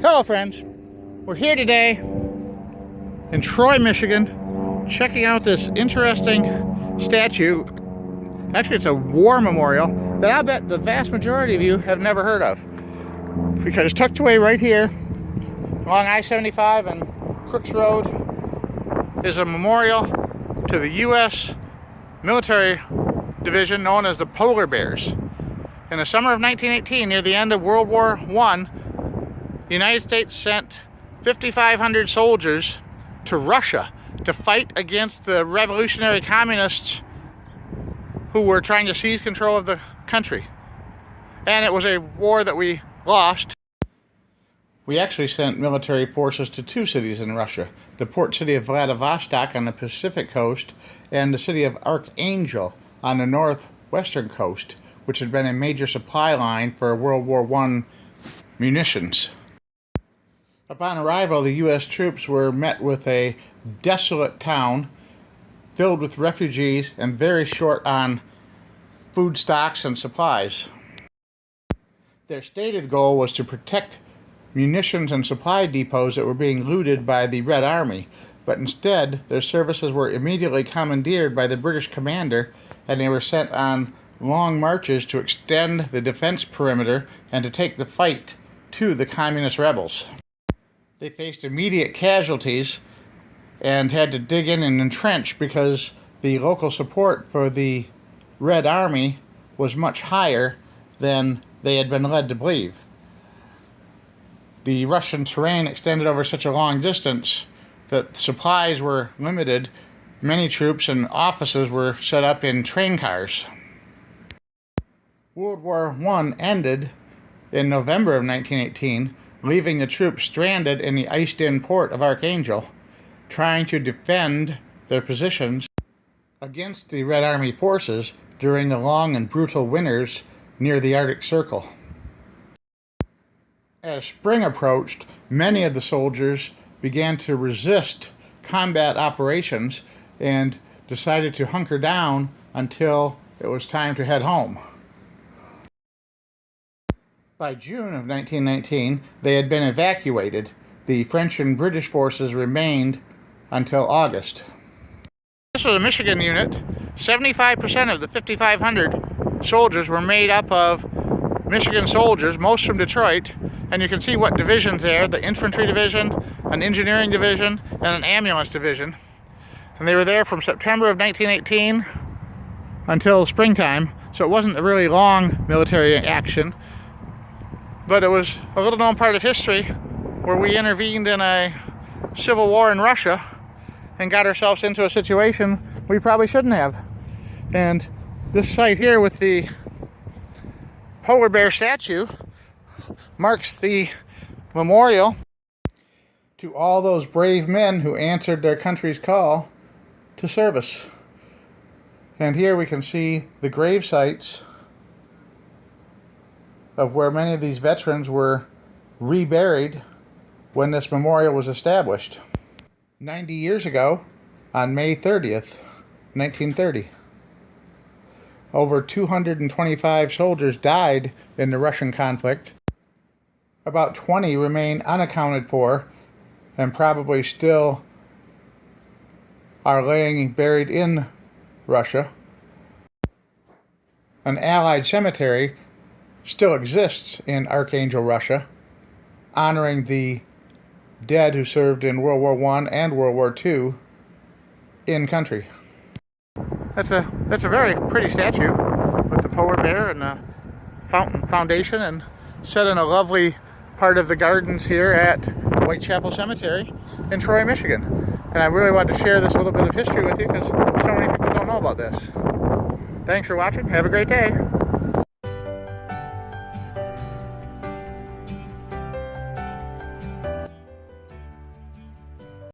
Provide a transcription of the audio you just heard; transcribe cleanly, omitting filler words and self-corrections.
Hello friends, we're here today in Troy, Michigan, checking out this interesting statue. Actually, it's a war memorial that I bet the vast majority of you have never heard of, because it's tucked away right here along I-75 and Crooks Road is a memorial to the U.S. military division known as the Polar Bears. In the summer of 1918, near the end of World War I, the United States sent 5,500 soldiers to Russia to fight against the revolutionary communists who were trying to seize control of the country. And it was a war that we lost. We actually sent military forces to two cities in Russia, the port city of Vladivostok on the Pacific coast and the city of Archangel on the northwestern coast, which had been a major supply line for World War I munitions. Upon arrival, the U.S. troops were met with a desolate town filled with refugees and very short on food stocks and supplies. Their stated goal was to protect munitions and supply depots that were being looted by the Red Army, but instead their services were immediately commandeered by the British commander, and they were sent on long marches to extend the defense perimeter and to take the fight to the communist rebels. They faced immediate casualties and had to dig in and entrench because the local support for the Red Army was much higher than they had been led to believe. The Russian terrain extended over such a long distance that supplies were limited. Many troops and offices were set up in train cars. World War I ended in November of 1918, leaving the troops stranded in the iced-in port of Archangel, trying to defend their positions against the Red Army forces during the long and brutal winters near the Arctic Circle. As spring approached, many of the soldiers began to resist combat operations and decided to hunker down until it was time to head home. By June of 1919, they had been evacuated. The French and British forces remained until August. This was a Michigan unit. 75% of the 5,500 soldiers were made up of Michigan soldiers, most from Detroit, and you can see what divisions there: the infantry division, an engineering division, and an ambulance division. And they were there from September of 1918 until springtime, so it wasn't a really long military action. But it was a little known part of history where we intervened in a civil war in Russia and got ourselves into a situation we probably shouldn't have. And this site here with the polar bear statue marks the memorial to all those brave men who answered their country's call to service. And here we can see the grave sites of where many of these veterans were reburied when this memorial was established 90 years ago on May 30th, 1930. Over 225 soldiers died in the Russian conflict. About 20 remain unaccounted for and probably still are laying buried in Russia. An Allied cemetery still exists in Archangel, Russia, honoring the dead who served in World War I and World War II in country. That's a very pretty statue with the polar bear and the foundation, and set in a lovely part of the gardens here at Whitechapel Cemetery in Troy, Michigan. And I really wanted to share this little bit of history with you because so many people don't know about this. Thanks for watching. Have a great day.